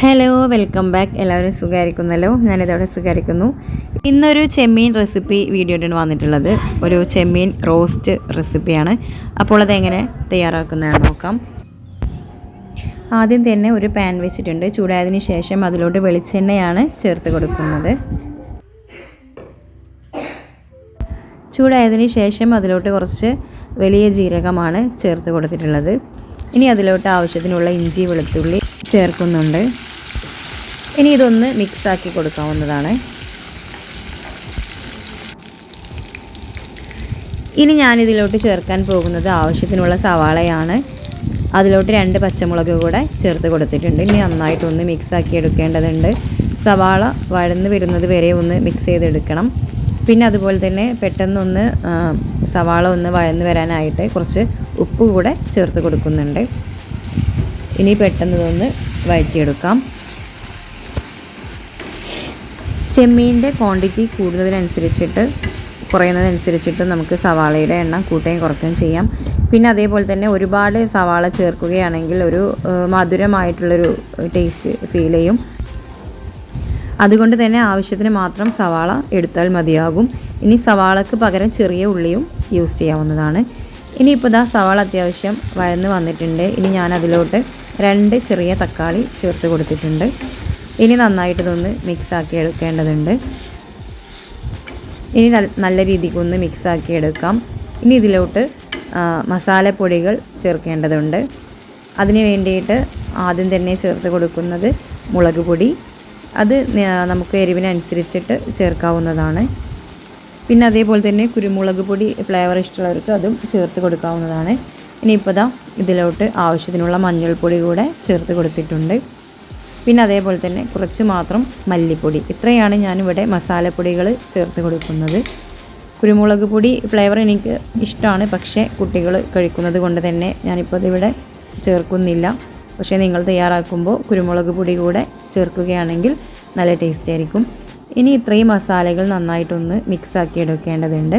Hello welcome back. എല്ലാവരും സുഖമായിരിക്കുന്നല്ലോ. ഞാനിതവിടെ സുഖമായിരിക്കുന്നു. ഇന്നൊരു ചെമ്മീൻ റെസിപ്പി വീഡിയോയിട്ടാണ് വന്നിട്ടുള്ളത്. ഒരു ചെമ്മീൻ റോസ്റ്റ് റെസിപ്പിയാണ്. അപ്പോൾ അതെങ്ങനെ തയ്യാറാക്കുന്നതെന്ന് നോക്കാം. ആദ്യം തന്നെ ഒരു പാൻ വെച്ചിട്ടുണ്ട്. ചൂടായതിന് ശേഷം അതിലോട്ട് വെളിച്ചെണ്ണയാണ് ചേർത്ത് കൊടുക്കുന്നത്. ചൂടായതിന് ശേഷം അതിലോട്ട് കുറച്ച് വലിയ ജീരകമാണ് ചേർത്ത് കൊടുത്തിട്ടുള്ളത്. ഇനി അതിലോട്ട് ആവശ്യത്തിനുള്ള ഇഞ്ചി വെളുത്തുള്ളി ചേർക്കുന്നുണ്ട്. ഇനി ഇതൊന്ന് മിക്സാക്കി കൊടുക്കാവുന്നതാണ്. ഇനി ഞാനിതിലോട്ട് ചേർക്കാൻ പോകുന്നത് ആവശ്യത്തിനുള്ള സവാളയാണ്. അതിലോട്ട് 2 പച്ചമുളക് കൂടെ ചേർത്ത് കൊടുത്തിട്ടുണ്ട്. ഇനി നന്നായിട്ടൊന്ന് മിക്സാക്കി എടുക്കേണ്ടതുണ്ട്. സവാള വഴന്ന് വരുന്നത് വരെ ഒന്ന് മിക്സ് ചെയ്തെടുക്കണം. പിന്നെ അതുപോലെ തന്നെ പെട്ടെന്നൊന്ന് സവാള ഒന്ന് വഴന്ന് വരാനായിട്ട് കുറച്ച് ഉപ്പ് കൂടെ ചേർത്ത് കൊടുക്കുന്നുണ്ട്. ഇനി പെട്ടെന്ന് ഇതൊന്ന് വഴറ്റിയെടുക്കാം. ചെമ്മീൻ്റെ ക്വാണ്ടിറ്റി കൂടുന്നതിനനുസരിച്ചിട്ട് കുറയുന്നതനുസരിച്ചിട്ട് നമുക്ക് സവാളയുടെ എണ്ണം കൂട്ടുകയും കുറയ്ക്കുകയും ചെയ്യാം. പിന്നെ അതേപോലെ തന്നെ ഒരുപാട് സവാള ചേർക്കുകയാണെങ്കിൽ ഒരു മധുരമായിട്ടുള്ളൊരു ടേസ്റ്റ് ഫീൽ ചെയ്യും. അതുകൊണ്ട് തന്നെ ആവശ്യത്തിന് മാത്രം സവാള എടുത്താൽ മതിയാകും. ഇനി സവാളക്ക് പകരം ചെറിയ ഉള്ളിയും യൂസ് ചെയ്യാവുന്നതാണ്. ഇനിയിപ്പോൾ സവാള അത്യാവശ്യം വഴന്ന് വന്നിട്ടുണ്ട്. ഇനി ഞാൻ അതിലോട്ട് 2 ചെറിയ തക്കാളി ചേർത്ത് കൊടുത്തിട്ടുണ്ട്. ഇനി നന്നായിട്ട് ഇതൊന്ന് മിക്സാക്കി എടുക്കേണ്ടതുണ്ട്. ഇനി നല്ല രീതിക്കൊന്ന് മിക്സാക്കി എടുക്കാം. ഇനി ഇതിലോട്ട് മസാലപ്പൊടികൾ ചേർക്കേണ്ടതുണ്ട്. അതിന് വേണ്ടിയിട്ട് ആദ്യം തന്നെ ചേർത്ത് കൊടുക്കുന്നത് മുളക് പൊടി. അത് നമുക്ക് എരിവിനനുസരിച്ചിട്ട് ചേർക്കാവുന്നതാണ്. പിന്നെ അതേപോലെ തന്നെ കുരുമുളക് പൊടി ഫ്ലേവർ ഇഷ്ടമുള്ളവർക്ക് അതും ചേർത്ത് കൊടുക്കാവുന്നതാണ്. ഇനിയിപ്പോൾ ഇതിലോട്ട് ആവശ്യത്തിനുള്ള മഞ്ഞൾപ്പൊടി കൂടെ ചേർത്ത് കൊടുത്തിട്ടുണ്ട്. പിന്നെ അതേപോലെ തന്നെ കുറച്ച് മാത്രം മല്ലിപ്പൊടി. ഇത്രയാണ് ഞാനിവിടെ മസാലപ്പൊടികൾ ചേർത്ത് കൊടുക്കുന്നത്. കുരുമുളക് പൊടി ഫ്ലേവർ എനിക്ക് ഇഷ്ടമാണ്, പക്ഷേ കുട്ടികൾ കഴിക്കുന്നത് കൊണ്ട് തന്നെ ഞാനിപ്പോൾ ഇതിവിടെ ചേർക്കുന്നില്ല. പക്ഷേ നിങ്ങൾ തയ്യാറാക്കുമ്പോൾ കുരുമുളക് പൊടി കൂടെ ചേർക്കുകയാണെങ്കിൽ നല്ല ടേസ്റ്റ് ആയിരിക്കും. ഇനി ഇത്രയും മസാലകൾ നന്നായിട്ടൊന്ന് മിക്സാക്കി എടുക്കേണ്ടതുണ്ട്.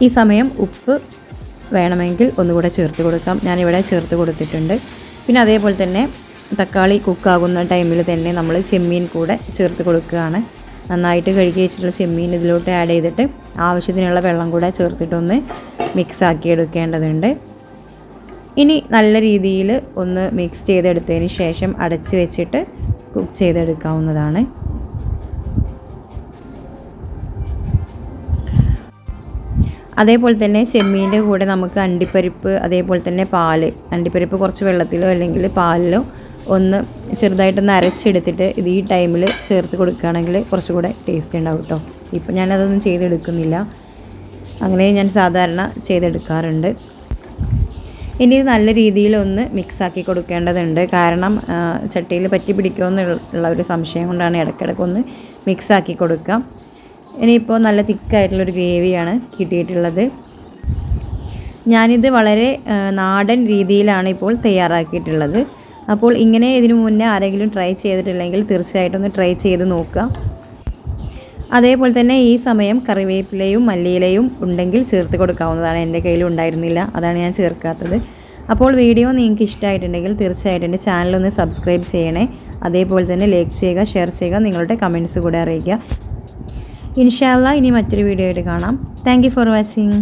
ഈ സമയം ഉപ്പ് വേണമെങ്കിൽ ഒന്നുകൂടെ ചേർത്ത് കൊടുക്കാം. ഞാനിവിടെ ചേർത്ത് കൊടുത്തിട്ടുണ്ട്. പിന്നെ അതേപോലെ തന്നെ തക്കാളി കുക്കാകുന്ന ടൈമിൽ തന്നെ നമ്മൾ ചെമ്മീൻ കൂടെ ചേർത്ത് കൊടുക്കുകയാണ്. നന്നായിട്ട് കഴുകി വെച്ചിട്ടുള്ള ചെമ്മീൻ ഇതിലോട്ട് ആഡ് ചെയ്തിട്ട് ആവശ്യത്തിനുള്ള വെള്ളം കൂടെ ചേർത്തിട്ടൊന്ന് മിക്സാക്കി എടുക്കേണ്ടതുണ്ട്. ഇനി നല്ല രീതിയിൽ ഒന്ന് മിക്സ് ചെയ്തെടുത്തതിന് ശേഷം അടച്ച് വെച്ചിട്ട് കുക്ക് ചെയ്തെടുക്കാവുന്നതാണ്. അതേപോലെ തന്നെ ചെമ്മീൻ്റെ കൂടെ നമുക്ക് അണ്ടിപ്പരിപ്പ് അതേപോലെ തന്നെ അണ്ടിപ്പരിപ്പ് കുറച്ച് വെള്ളത്തിലോ അല്ലെങ്കിൽ പാലിലോ ഒന്ന് ചെറുതായിട്ടൊന്ന് അരച്ചെടുത്തിട്ട് ഇത് ഈ ടൈമിൽ ചേർത്ത് കൊടുക്കുകയാണെങ്കിൽ കുറച്ചുകൂടെ ടേസ്റ്റ് ഉണ്ടാവും കേട്ടോ. ഇപ്പം ഞാനതൊന്നും ചെയ്തെടുക്കുന്നില്ല, അങ്ങനെ ഞാൻ സാധാരണ ചെയ്തെടുക്കാറുണ്ട്. ഇനി ഇത് നല്ല രീതിയിൽ ഒന്ന് മിക്സാക്കി കൊടുക്കേണ്ടതുണ്ട്. കാരണം ചട്ടിയിൽ പറ്റി പിടിക്കുമെന്നുള്ള ഒരു സംശയം കൊണ്ടാണ് ഇടയ്ക്കിടയ്ക്ക് മിക്സാക്കി കൊടുക്കാം. ഇനിയിപ്പോൾ നല്ല തിക്കായിട്ടുള്ളൊരു ഗ്രേവിയാണ് കിട്ടിയിട്ടുള്ളത്. ഞാനിത് വളരെ നാടൻ രീതിയിലാണ് ഇപ്പോൾ തയ്യാറാക്കിയിട്ടുള്ളത്. അപ്പോൾ ഇങ്ങനെ ഇതിനു മുന്നേ ആരെങ്കിലും ട്രൈ ചെയ്തിട്ടില്ലെങ്കിൽ തീർച്ചയായിട്ടും ഒന്ന് ട്രൈ ചെയ്ത് നോക്കുക. അതേപോലെ തന്നെ ഈ സമയം കറിവേപ്പിലയും മല്ലിയിലയും ഉണ്ടെങ്കിൽ ചേർത്ത് കൊടുക്കാവുന്നതാണ്. എൻ്റെ കയ്യിൽ ഉണ്ടായിരുന്നില്ല, അതാണ് ഞാൻ ചേർക്കാത്തത്. അപ്പോൾ വീഡിയോ നിങ്ങൾക്ക് ഇഷ്ടമായിട്ടുണ്ടെങ്കിൽ തീർച്ചയായിട്ടും എൻ്റെ ചാനലൊന്ന് സബ്സ്ക്രൈബ് ചെയ്യണേ. അതേപോലെ തന്നെ ലൈക്ക് ചെയ്യുക, ഷെയർ ചെയ്യുക, നിങ്ങളുടെ കമൻറ്റ്സ് കൂടെ അറിയിക്കുക. ഇൻഷാ അല്ലാഹ് ഇനി മറ്റൊരു വീഡിയോ ആയിട്ട് കാണാം. Thank you for watching.